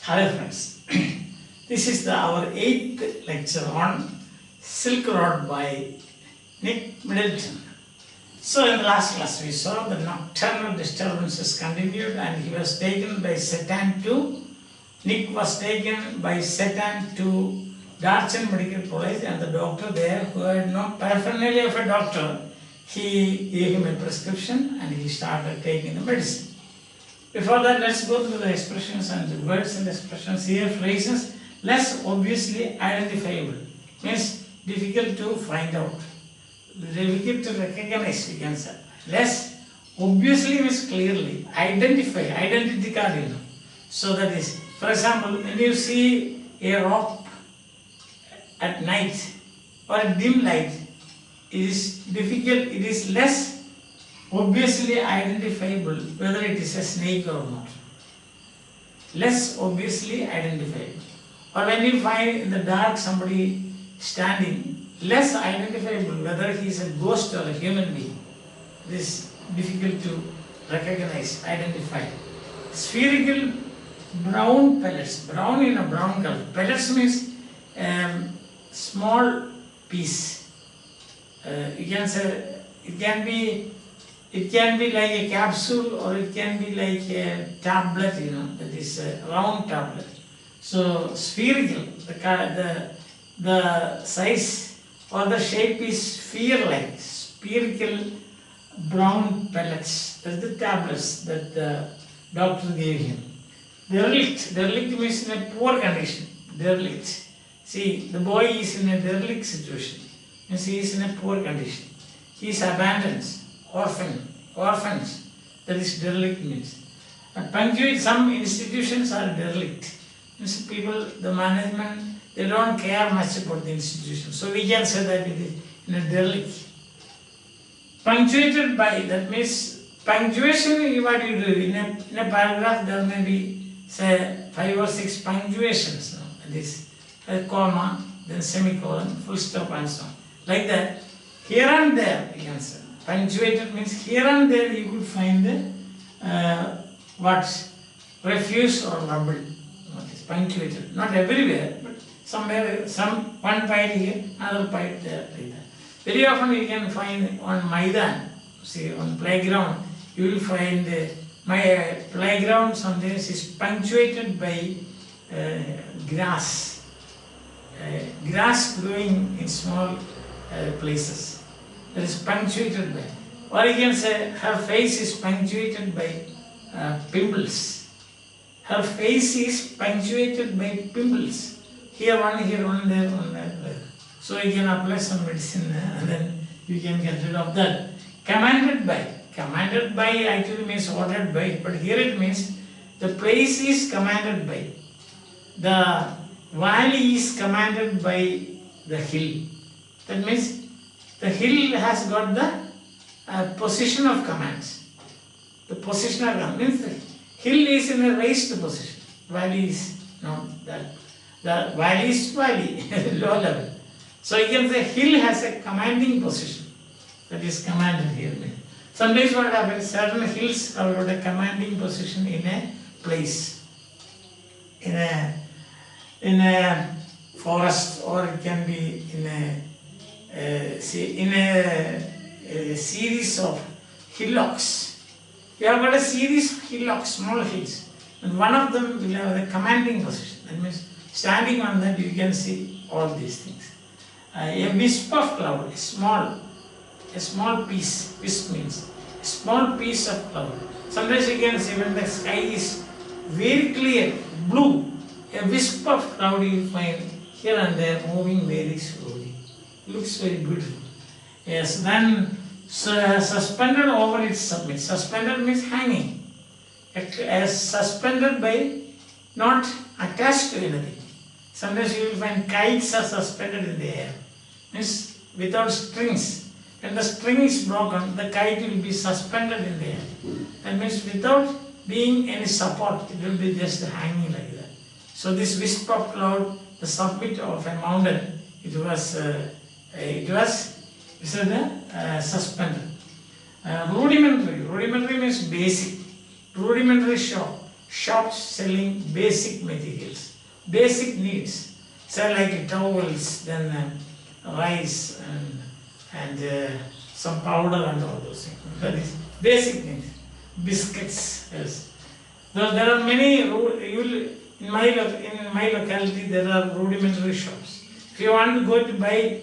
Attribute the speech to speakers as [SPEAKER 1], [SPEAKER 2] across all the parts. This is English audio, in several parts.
[SPEAKER 1] Hello friends, this is our 8th lecture on Silk Road by Middleton. So in the last class we saw the nocturnal disturbances continued and he was taken by Satan to, Nick was taken by Satan to Darchen Medical College, and the doctor there, who had no paraphernalia of a doctor, he gave him a prescription and he started taking the medicine. Before that, let's go through the expressions and the words and expressions here. Phrases less obviously identifiable means difficult to find out, difficult to recognize, we can say. Less obviously means clearly, identify, identity card, you know. So that is, for example, when you see a rock at night or a dim light, it is difficult, it is less obviously identifiable whether it is a snake or not. Less obviously identifiable. Or when you find in the dark somebody standing, less identifiable whether he is a ghost or a human being. It is difficult to recognize, identify. Spherical brown pellets, brown in a brown color. Pellets means small piece. You can say it can be like a capsule or it can be like a tablet, you know, that is a round tablet. So spherical, the size or the shape is sphere-like, spherical brown pellets. That's the tablets that the doctor gave him. Derelict means in a poor condition. Derelict. See, the boy is in a derelict situation. Means he is in a poor condition. He is abandoned. Orphans, that is derelict means. Punctuate, some institutions are derelict. Means people, the management, they don't care much about the institution. So we can say that it is in a derelict. Punctuated by, that means punctuation, what you do, in a paragraph there may be say 5 or 6 punctuations. No? That is a comma, then semicolon, full stop and so on. Like that, here and there you can say. Punctuated means here and there you could find refuse or rubble. What is punctuated? Not everywhere, but somewhere, one pile here, another pile there, like that. Very often you can find on Maidan, see on playground, you will find my playground sometimes is punctuated by grass. Grass growing in small places. That is punctuated by. Or you can say her face is punctuated by pimples. Her face is punctuated by pimples. Here one, there, one there. So you can apply some medicine and then you can get rid of that. Commanded by. Commanded by actually means ordered by, but here it means the place is commanded by. The valley is commanded by the hill. That means the hill has got the position of commands. The position of command means the hill is in a raised position. Valley is not that. The valley is valley, low level. So you can say hill has a commanding position. That is commanded here. Sometimes what happens, certain hills have got a commanding position in a place. In a forest, or it can be in a series of hillocks. You have got a series of hillocks, small hills, and one of them will have a commanding position. That means standing on that you can see all these things. A wisp of cloud, a small piece, wisp means a small piece of cloud. Sometimes you can see when the sky is very clear, blue, a wisp of cloud you will find here and there moving very slowly. Looks very beautiful. Yes, then suspended over its summit. Suspended means hanging. As suspended by, not attached to anything. Sometimes you will find kites are suspended in the air. Means without strings. When the string is broken, the kite will be suspended in the air. That means without being any support, it will be just hanging like that. So this wisp of cloud, the summit of a mountain, it was suspended. Rudimentary means basic. Rudimentary shops selling basic materials, basic needs. So like towels, then rice and some powder and all those things. That is basic needs. Biscuits, yes. There are many, in my locality there are rudimentary shops. If you want to go to buy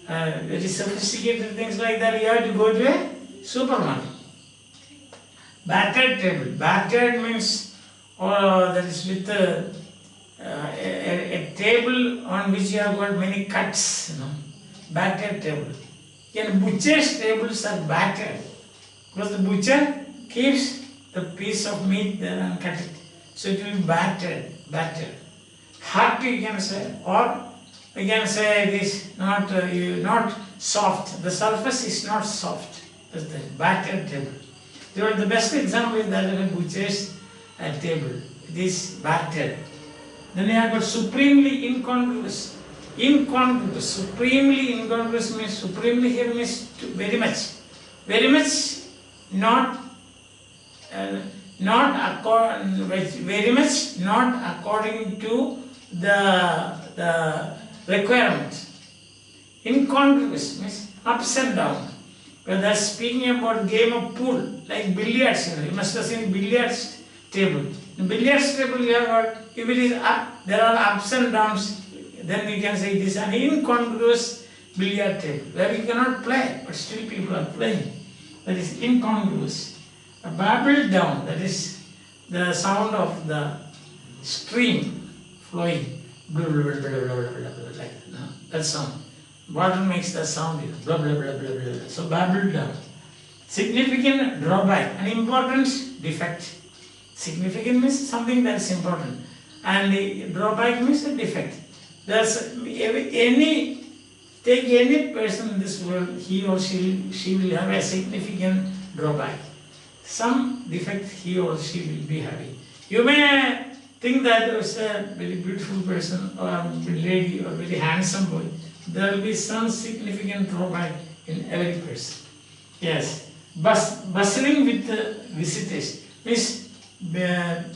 [SPEAKER 1] very sophisticated things like that, you have to go to a supermarket. Battered table. Battered means that is with a table on which you have got many cuts, battered table. And butcher's tables are battered because the butcher keeps the piece of meat there and cut it. So it will be battered. Hard you can say, or you can say it is not soft. The surface is not soft. That's the battered table. The best example is that of a butcher's table. It is battered. Then you have got supremely incongruous. Incongruous. Supremely incongruous means supremely here means very much. Very much not according to the requirements. Incongruous means ups and downs. When they are speaking about game of pool, like billiards, you must have seen billiards table. In billiards table you have got, if it is up, there are ups and downs, then we can say it is an incongruous billiard table, where you cannot play, but still people are playing. That is incongruous. A babbled down, that is the sound of the stream flowing, blah, blah, blah, blah, blah, blah, blah, like that sound. Water makes the sound, blah, blah, blah, blah, blah. So babbled down. Significant drawback, an important defect. Significant means something that is important, and the drawback means a defect. There's take any person in this world, he or she will have a significant drawback. Some defect he or she will be having. You may think that there is a very beautiful person or a lady or very handsome boy. There will be some significant drawback in every person. Yes, bustling with visitors means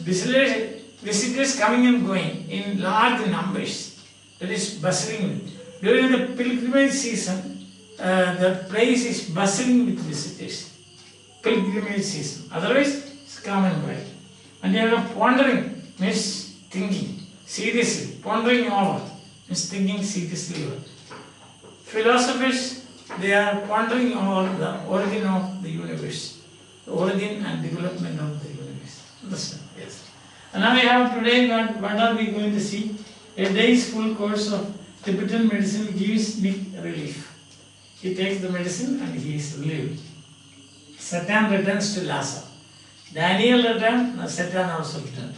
[SPEAKER 1] visitors coming and going in large numbers. That is bustling. During the pilgrimage season, the place is bustling with visitors. Pilgrimage season. Otherwise, it's calm and quiet. And you have pondering means thinking seriously. Pondering over means thinking seriously over. Philosophers, they are pondering over the origin of the universe, the origin and development of the universe. Understand? Yes. And now we have today, what are we going to see? A day's full course of Tibetan medicine gives Nick relief. He takes the medicine and he is relieved. Satan returns to Lhasa. Daniel returned, Satan also returned.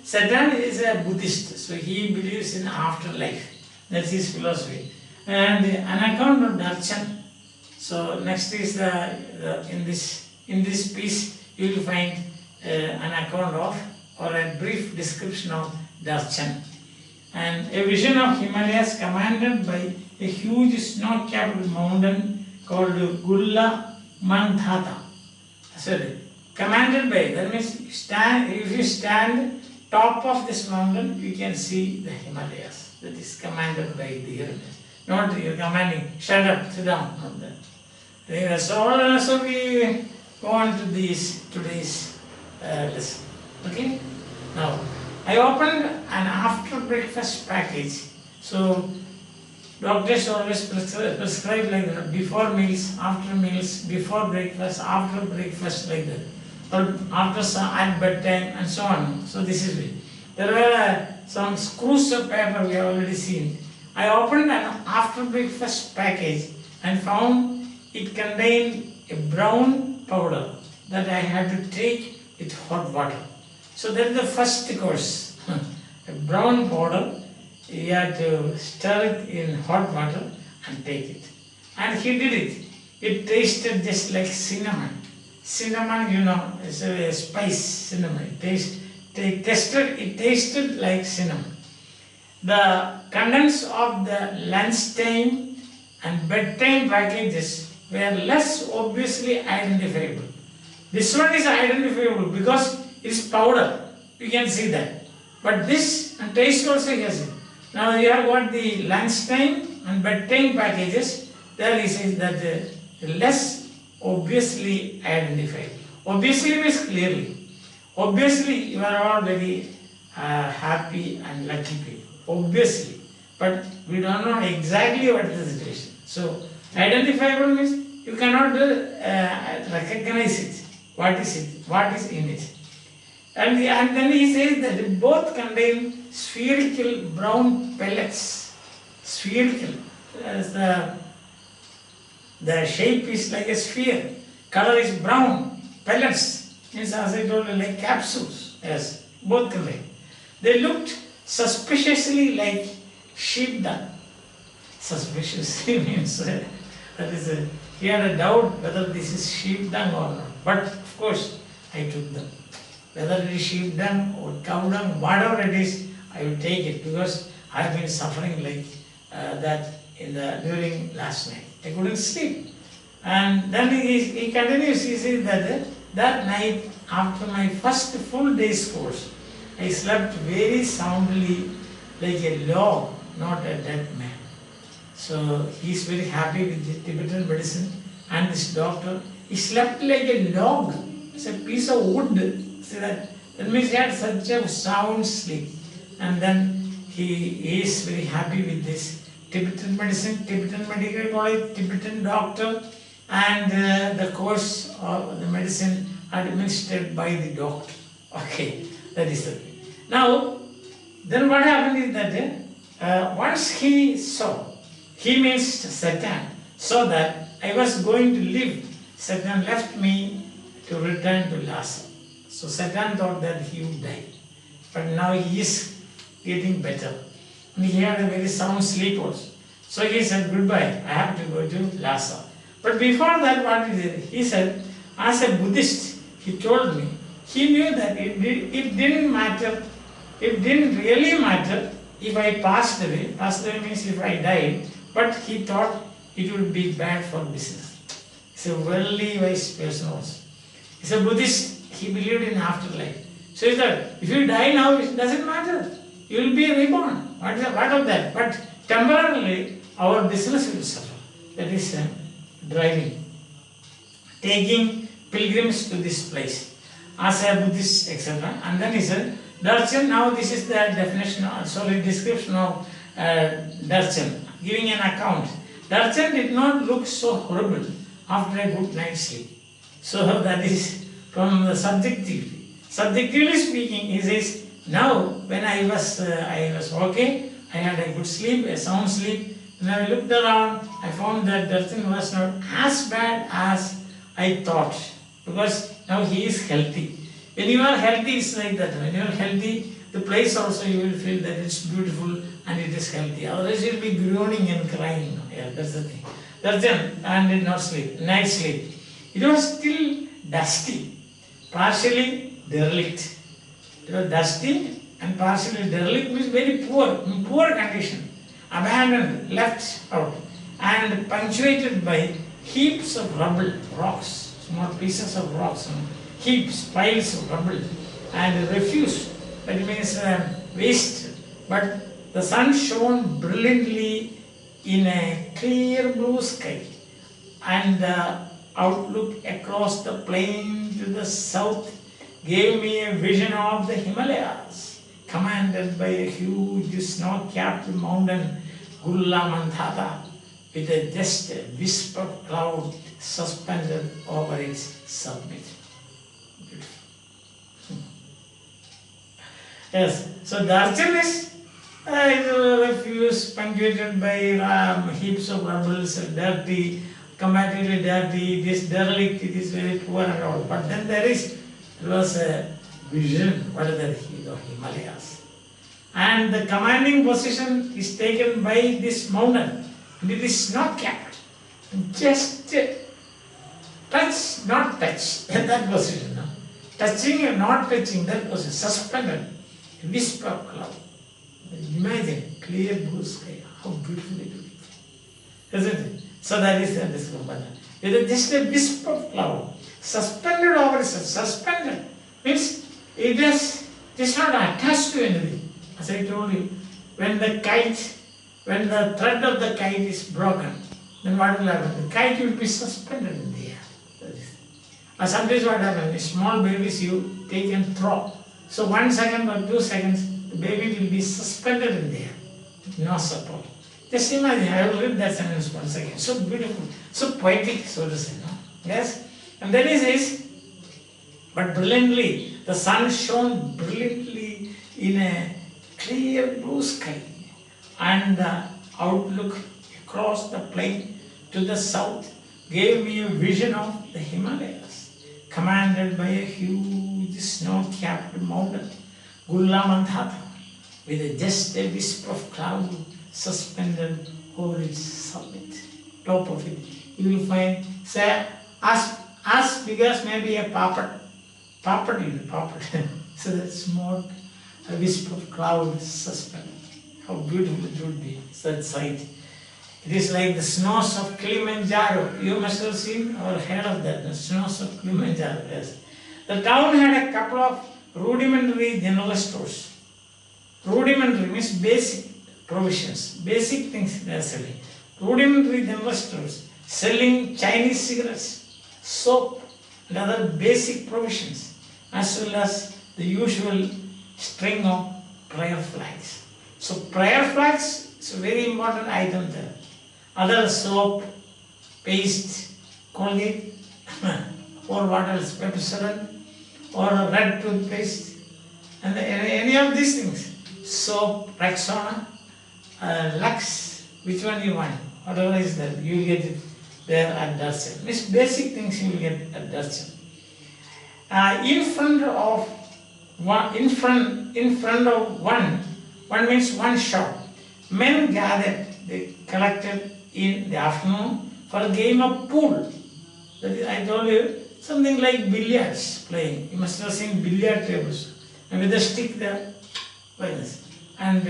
[SPEAKER 1] Satan is a Buddhist, so he believes in afterlife. That's his philosophy. And an account of darshan. So next is in this piece you will find an account of or a brief description of darshan. And a vision of Himalayas commanded by a huge snow-capped mountain called Gulla Mandhata. So commanded by, that means if you stand top of this mountain, you can see the Himalayas. That is commanded by the universe. Not you commanding, shut up, sit down, not that. So we go on to today's lesson. Okay? Now, I opened an after breakfast package. So, doctors always prescribe like that, before meals, after meals, before breakfast, after breakfast, like that. Or after at bedtime and so on. So this is it. There were some screws of paper we have already seen. I opened an after breakfast package and found it contained a brown powder that I had to take with hot water. So that is the first course. A brown powder, you have to stir it in hot water and take it. And he did it. It tasted just like cinnamon. Cinnamon, is a spice, cinnamon. It tasted like cinnamon. The contents of the lunchtime and bedtime packages were less obviously identifiable. This one is identifiable because is powder. You can see that. But this and taste also he has it. Now you have got the lunchtime and bedtime packages. There he says that the less obviously identified. Obviously means clearly. Obviously you are all very happy and lucky people. Obviously. But we don't know exactly what is the situation. So identifiable means you cannot recognize it. What is it? What is in it? And then he says that both contain spherical brown pellets. Spherical. As the shape is like a sphere. Color is brown. Pellets. Means as I told you, like capsules. Yes. Both contain. They looked suspiciously like sheep dung. Suspiciously means that is he had a doubt whether this is sheep dung or not. But of course, I took them. Whether it is sheep dung or cow dung, whatever it is, I will take it because I have been suffering like that during last night. I couldn't sleep. And then he continues, he says that night after my first full day's course, I slept very soundly like a log, not a dead man. So he is very happy with the Tibetan medicine and this doctor. He slept like a log. It's a piece of wood. See that means he had such a sound sleep. And then he is very happy with this Tibetan medicine, Tibetan medical college, Tibetan doctor, and the course of the medicine administered by the doctor. Okay, that is the thing. Now, then what happened is that once he saw, he means Satan, saw that I was going to live, Satan left me to return to Lhasa. So Satan thought that he would die. But now he is getting better. And he had a very sound sleep also. So he said, goodbye, I have to go to Lhasa. But before that, what he did? He said, as a Buddhist, he told me, he knew that it didn't matter, it didn't really matter if I passed away. Passed away means if I died. But he thought it would be bad for business. He's a worldly wise person also. He's a Buddhist. He believed in afterlife. So he said, if you die now, it doesn't matter. You will be reborn. What of that? But temporarily, our business will suffer. That is driving. Taking pilgrims to this place. As a Buddhist, etc. And then he said, darshan, now this is the definition, sorry, description of darshan. Giving an account. Darshan did not look so horrible after a good night's sleep. So that is from the subjectivity. Subjectively speaking, he says, now when I was okay, I had a good sleep, a sound sleep. When I looked around, I found that darshan was not as bad as I thought. Because now he is healthy. When you are healthy, it's like that. When you are healthy, the place also you will feel that it's beautiful and it is healthy. Otherwise you will be groaning and crying. Yeah, that's the thing. Darshan and did not sleep, night sleep. It was still dusty, partially derelict. It was dusty and partially derelict means very poor, in poor condition, abandoned, left out, and punctuated by heaps of rubble, rocks, small pieces of rocks, heaps, piles of rubble, and refuse. That means waste. But the sun shone brilliantly in a clear blue sky, and the outlook across the plain to the south gave me a vision of the Himalayas, commanded by a huge snow-capped mountain, Gulla with just a wisp of cloud suspended over its summit. Yes, so darshan is refuse punctuated by heaps of rubbles, dirty, comparatively dirty, this derelict, it is very poor and all. But then there was a vision, what is that, of Himalayas. And the commanding position is taken by this mountain. And it is not capped. Just touch, not touch, that position. No? Touching and not touching, that position, suspended, a wisp of cloud. Imagine, clear blue sky, how beautiful it is. Isn't it? So that is this Kumbhana. With just a wisp of cloud, suspended over itself. Suspended means it it is not attached to anything. As I told you, when the thread of the kite is broken, then what will happen? The kite will be suspended in the air. And sometimes what happens, small babies you take and throw. So 1 second or 2 seconds, the baby will be suspended in the air, no support. Just imagine, I will read that sentence once again. So beautiful, so poetic, so to say. No? Yes? And then he says, but brilliantly, the sun shone brilliantly in a clear blue sky, and the outlook across the plain to the south gave me a vision of the Himalayas, commanded by a huge snow-capped mountain, Gulla, with just a wisp of cloud suspended over its summit, top of it. You will find, say, as big as maybe a puppet. So that smoke, a wisp of cloud suspended. How beautiful it would be, such sight. It is like the snows of Kilimanjaro. You must have seen or heard of that, the snows of Kilimanjaro, yes. The town had a couple of rudimentary general stores. Rudimentary means basic provisions, basic things they are selling. Rudimentary general stores selling Chinese cigarettes, soap, and other basic provisions, as well as the usual string of prayer flags. So prayer flags is a very important item there. Other soap, paste, Colgate, or what else, Pepsodent, or red toothpaste, and any of these things. Soap, Rexona, Lux, which one you want, whatever is there, you will get it there at Darchen. These basic things you will get at Darchen. In front of one means one shop. Men gathered, they collected in the afternoon for a game of pool. That is, I told you, something like billiards playing. You must have seen billiard tables. And with a stick there, like this, and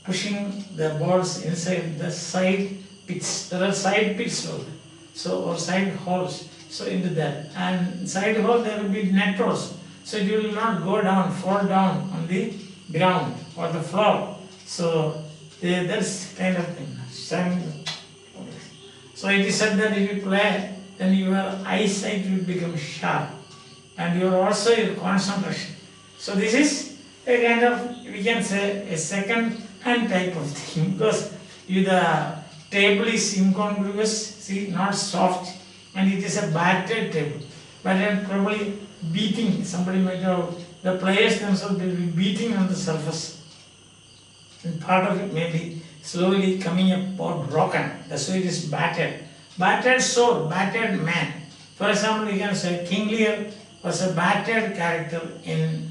[SPEAKER 1] pushing the balls inside the side pits. There are side pits also. So, or side holes. So into that. And inside hole there will be net also. So you will not go down, fall down on the ground or the floor. So that's kind of thing. So it is said that if you play, then your eyesight will become sharp, and your concentration. So this is a kind of, we can say, a second hand type of thing, because the table is incongruous, see, not soft, and it is a battered table. But probably beating, somebody might have, the players themselves will be beating on the surface. And part of it may be slowly coming up or broken. That's why it is battered. Battered sword, battered man. For example, you can say King Lear was a battered character in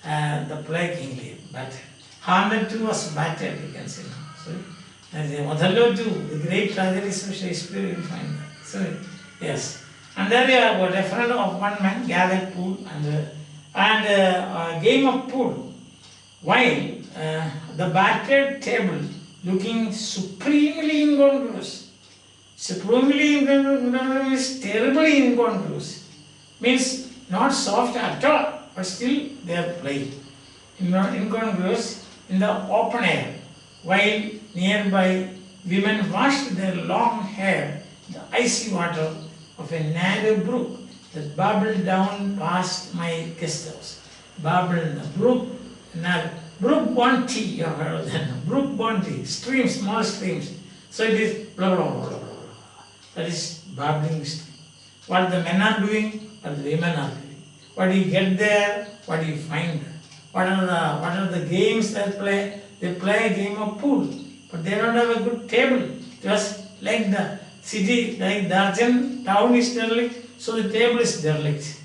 [SPEAKER 1] the play King Lear. Battered. Hamlet too was battered, you can say. So, Othello too, the great tragedies of Shakespeare, you will find that. So, yes. And there you have a friend of one man gathered pool and a game of pool. While the battered table looking supremely incongruous. Supremely incongruous is terribly incongruous. Means not soft at all, but still they are playing. Incongruous in the open air. While nearby women washed their long hair in the icy water of a narrow brook that bubbled down past my guest house. Bubbled, brook, narrow. Brook Bonty, you have heard of that. Brook Bonty, streams, small streams. So it is blah blah blah blah blah. That is babbling stream. What the men are doing, what the women are doing. What do you get there, what do you find there? What are the games they play? They play a game of pool, but they don't have a good table. Just like the city, like Darchen town is derelict, so the table is derelict.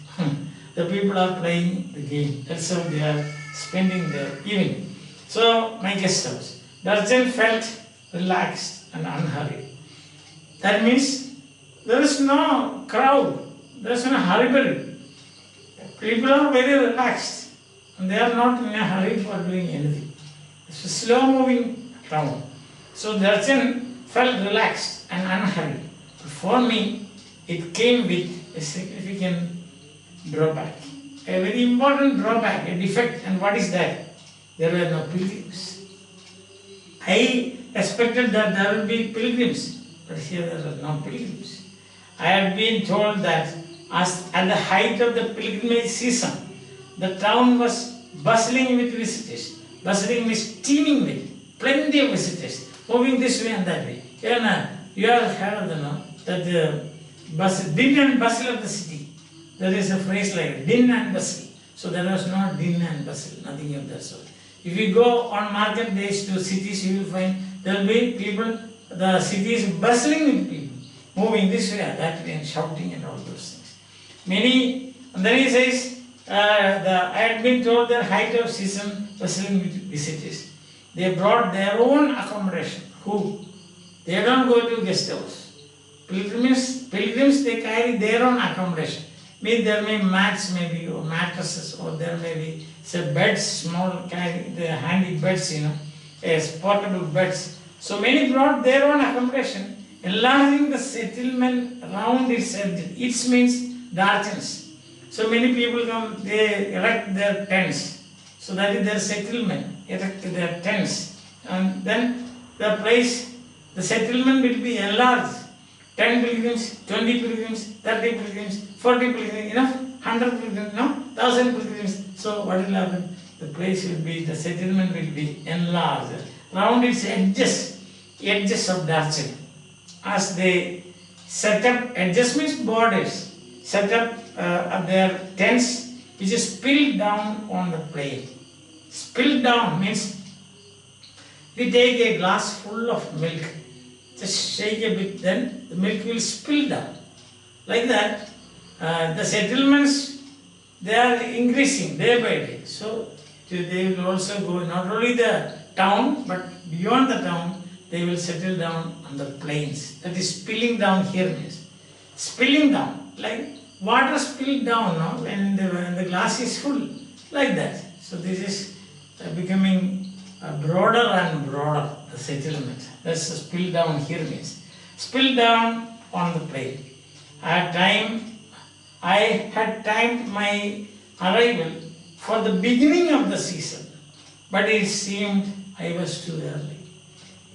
[SPEAKER 1] The people are playing the game. That's how they are spending their evening. So, my guest house. Darchen felt relaxed and unhurried. That means there is no crowd, there is no hurry. People are very relaxed and they are not in a hurry for doing anything. It's a slow moving town. So, Darchen felt relaxed and unhurried. For me, it came with a significant drawback. a very important drawback, a defect, and what is that? There were no pilgrims. I expected that there will be pilgrims, but here there were no pilgrims. I had been told that as at the height of the pilgrimage season, the town was bustling with visitors. Bustling means teeming with plenty of visitors, moving this way and that way. You have heard that the din and bustle of the city. There is a phrase like din and bustle. So there was no din and bustle, nothing of that sort. If you go on market days to cities, you will find there will be people, the city is bustling with people, moving this way and that way and shouting and all those things. And then he says, I had been told their height of season bustling with visitors. They brought their own accommodation. Who? They don't go to guest house. Pilgrims, they carry their own accommodation. Means there may be mats maybe, or mattresses, or there may be beds, small the handy beds, as portable beds. So many brought their own accommodation, enlarging the settlement around its edges. It means darkness. So many people come, they erect their tents. So that is their settlement, erect their tents. And then the settlement will be enlarged. 10 pilgrims, 20 pilgrims, 30 pilgrims, 40 pilgrims, 100 pilgrims, 1,000 pilgrims. So what will happen? The settlement will be enlarged. Around its edges of Darjeeling. As they set up, edges means borders, set up their tents, which is spilled down on the plain. Spilled down means we take a glass full of milk, just shake a bit, then the milk will spill down. Like that, the settlements, they are increasing day by day. So they will also go not only the town, but beyond the town, they will settle down on the plains. That is spilling down here means. Spilling down, like water spilled down when the glass is full, like that. So this is becoming broader and broader, the settlement. That's the spill down here means. Spill down on the plain. I had timed my arrival for the beginning of the season, but it seemed I was too early.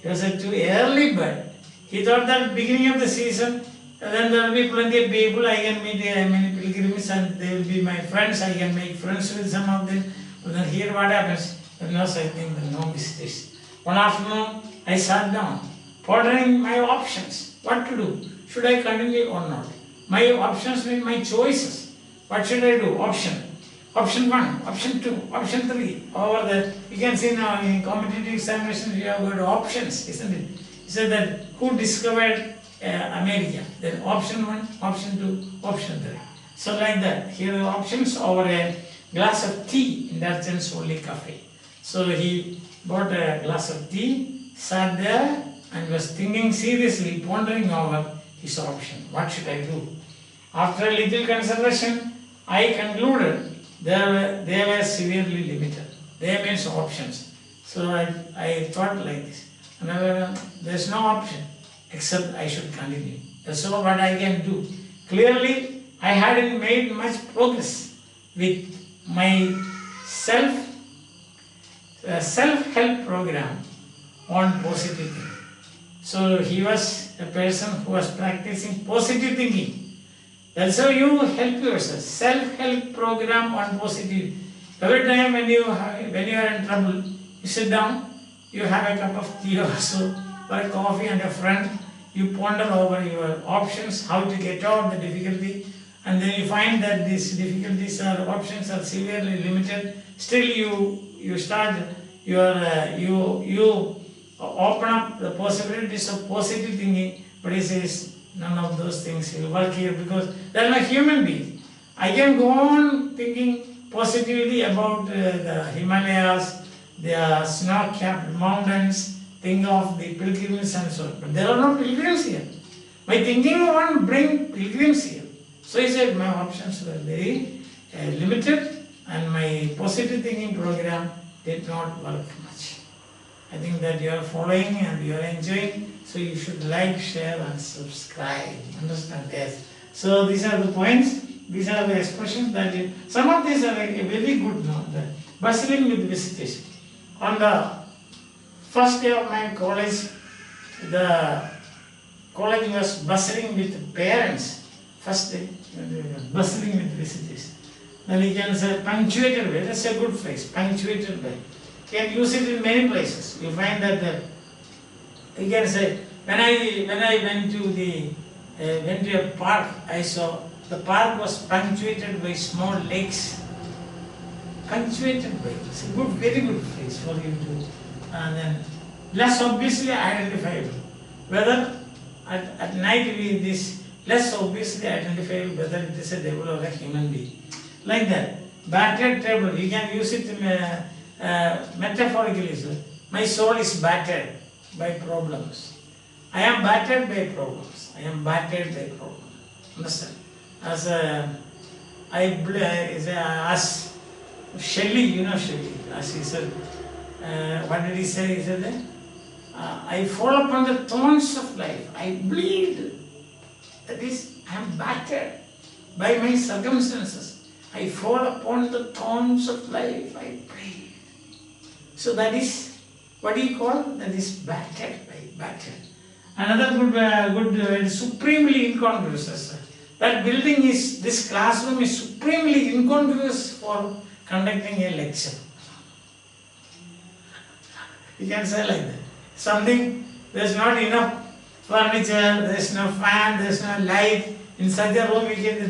[SPEAKER 1] It was a too early bird. He thought that beginning of the season, then there will be plenty of people, I can meet many pilgrims and they will be my friends, I can make friends with some of them. But then here what happens? There was, I think, no visitors. One afternoon, I sat down, pondering my options. What to do? Should I continue or not? My options mean my choices. What should I do? Option 1, option 2, option 3. Over there, you can see now in competitive examinations you have got options, isn't it? You said that who discovered America? Then option 1, option 2, option 3. So like that. Here are the options over a glass of tea in that sense only cafe. So he bought a glass of tea, sat there and was thinking seriously, pondering over his option. What should I do? After a little consideration, I concluded they were severely limited. They means options. So I thought like this. And there's no option except I should continue. That's all what I can do. Clearly, I hadn't made much progress with my self-help program on positive thinking. So he was a person who was practicing positive thinking. That's how you help yourself. Self-help program on positive. Every time when you are in trouble, you sit down, you have a cup of tea or so, or a coffee and a friend, you ponder over your options, how to get out of the difficulty, and then you find that these difficulties or options are severely limited. Still you start you open up the possibilities of positive thinking, but he says none of those things will work here because they are not human beings. I can go on thinking positively about the Himalayas, the snow-capped mountains, think of the pilgrims and so on. But there are no pilgrims here. My thinking won't bring pilgrims here. So he said my options were very limited and my positive thinking program did not work much. I think that you are following and you are enjoying, so you should like, share and subscribe. Understand? Yes. So these are the points. These are the expressions that some of these are very good now. The bustling with visitation. On the first day of my college, the college was bustling with parents. First day, bustling with visitors. Then you can say punctuated way. That's a good phrase. Punctuated way. You can use it in many places. You find that you can say when I went to a park, I saw the park was punctuated by small lakes. Punctuated by. It's a good, very good phrase for you to. And then less obviously identifiable. Whether at night this less obviously identifiable whether it is a devil or a human being. Like that. Battered table, you can use it metaphorically. So, my soul is battered by problems. I am battered by problems. I am battered by problems. Understand? As Shelley, you know Shelley, as he said, what did he say? He said that I fall upon the thorns of life. I bleed. That is, I am battered by my circumstances. I fall upon the thorns of life. I bleed. So that is, what do you call? That is battered by battered. Another good supremely incongruous. That building is, this classroom is supremely incongruous for conducting a lecture. You can say like that. Something, there's not enough furniture, there's no fan, there's no light. In such a room,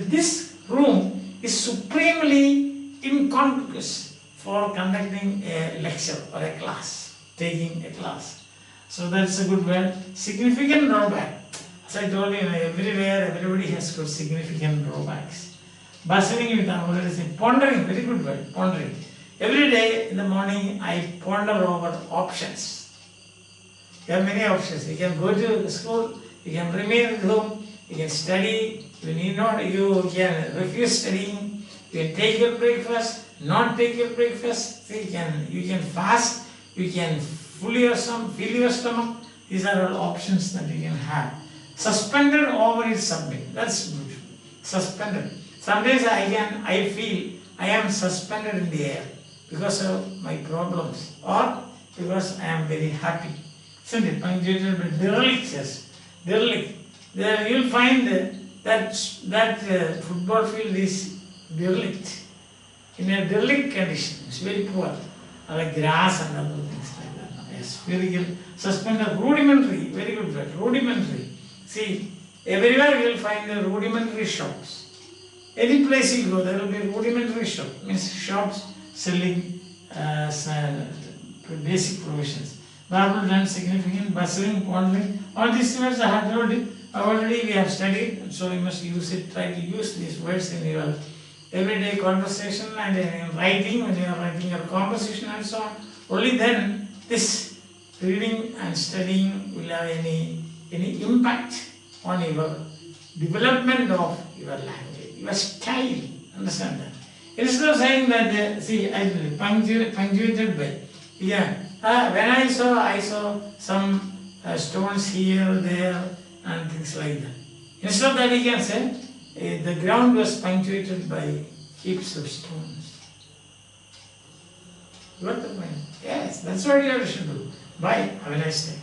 [SPEAKER 1] this room is supremely incongruous for conducting a lecture or a class, taking a class. So that's a good word. Significant drawback. As I told you, everywhere, everybody has got significant drawbacks. Bustling with pondering, very good word, pondering. Every day in the morning, I ponder over options. You have many options. You can go to school, you can remain at home, you can study, you can refuse studying, you can take your breakfast, not take your breakfast, you can fast, you can fill your stomach. These are all options that you can have. Suspended over its subject. That's good. Suspended. Sometimes I feel I am suspended in the air because of my problems or because I am very happy. Isn't it? Punctuated by derelict, yes. Derelict. There you will find that football field is derelict. In a derelict condition. It's very poor. Like grass and other things like that. Yes, very good. Suspended. Rudimentary. Very good word. Rudimentary. See, everywhere you will find the rudimentary shops. Any place you go, there will be rudimentary shop. Means shops selling basic provisions. Verbal and significant, bustling, pondering. All these words I have told you. Already we have studied, so you must use it. Try to use these words in your everyday conversation and in writing, when you are writing your composition and so on. Only then this reading and studying will have any impact on your development of your language, your style. Understand that? Instead of saying that, see, I punctuated by. Yeah. When I saw some stones here, there, and things like that. Instead of that, you can say the ground was punctuated by heaps of stones. You got the point? Yes, that's what you should do. Bye. Have a nice day.